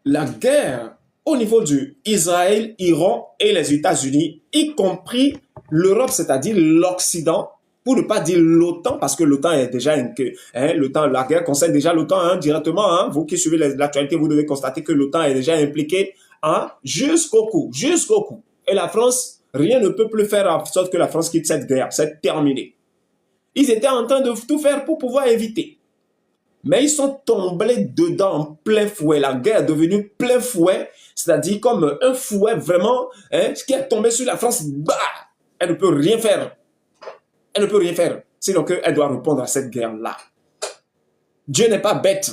la guerre au niveau du Israël, Iran et les États-Unis, y compris l'Europe, c'est-à-dire l'Occident, pour ne pas dire l'OTAN, parce que l'OTAN est déjà l'OTAN, la guerre concerne déjà l'OTAN directement. Vous qui suivez l'actualité, vous devez constater que l'OTAN est déjà impliquée jusqu'au cou, jusqu'au cou. Et la France, rien ne peut plus faire en sorte que la France quitte cette guerre, c'est terminé. Ils étaient en train de tout faire pour pouvoir éviter. Mais ils sont tombés dedans en plein fouet. La guerre est devenue plein fouet, c'est-à-dire comme un fouet vraiment qui est tombé sur la France. Bah, elle ne peut rien faire. Elle ne peut rien faire. Sinon elle doit répondre à cette guerre-là. Dieu n'est pas bête.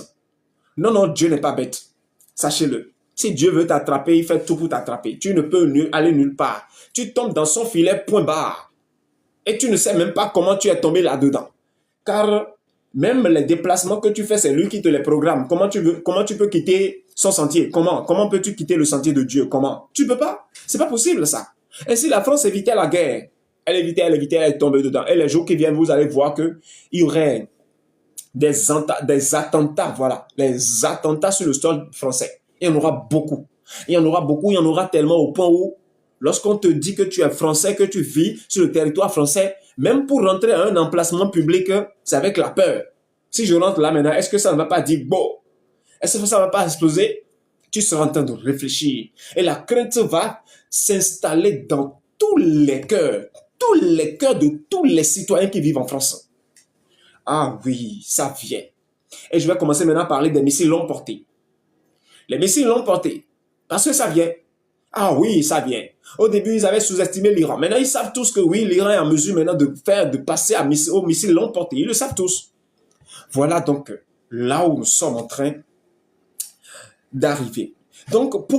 Non, non, Dieu n'est pas bête. Sachez-le. Si Dieu veut t'attraper, il fait tout pour t'attraper. Tu ne peux aller nulle part. Tu tombes dans son filet, point barre. Et tu ne sais même pas comment tu es tombé là-dedans. Car même les déplacements que tu fais, c'est lui qui te les programme. Comment tu peux quitter son sentier? Comment peux-tu quitter le sentier de Dieu? Comment? Tu ne peux pas. C'est pas possible ça. Et si la France évitait la guerre, elle est tombée dedans. Et les jours qui viennent, vous allez voir qu'il y aurait des attentats, voilà, les attentats sur le sol français. Il y en aura beaucoup. Il y en aura beaucoup, il y en aura tellement au point où, lorsqu'on te dit que tu es français, que tu vis sur le territoire français, même pour rentrer à un emplacement public, c'est avec la peur. Si je rentre là maintenant, est-ce que ça ne va pas dire, bon, est-ce que ça ne va pas exploser? Tu seras en train de réfléchir. Et la crainte va s'installer dans tous les cœurs de tous les citoyens qui vivent en France. Ah oui, ça vient. Et je vais commencer maintenant à parler des missiles longue portée. Les missiles longue portée, parce que ça vient. Ah oui, ça vient. Au début, ils avaient sous-estimé l'Iran. Maintenant, ils savent tous que oui, l'Iran est en mesure maintenant de passer aux missiles longue portée. Ils le savent tous. Voilà donc là où nous sommes en train d'arriver. Donc, pour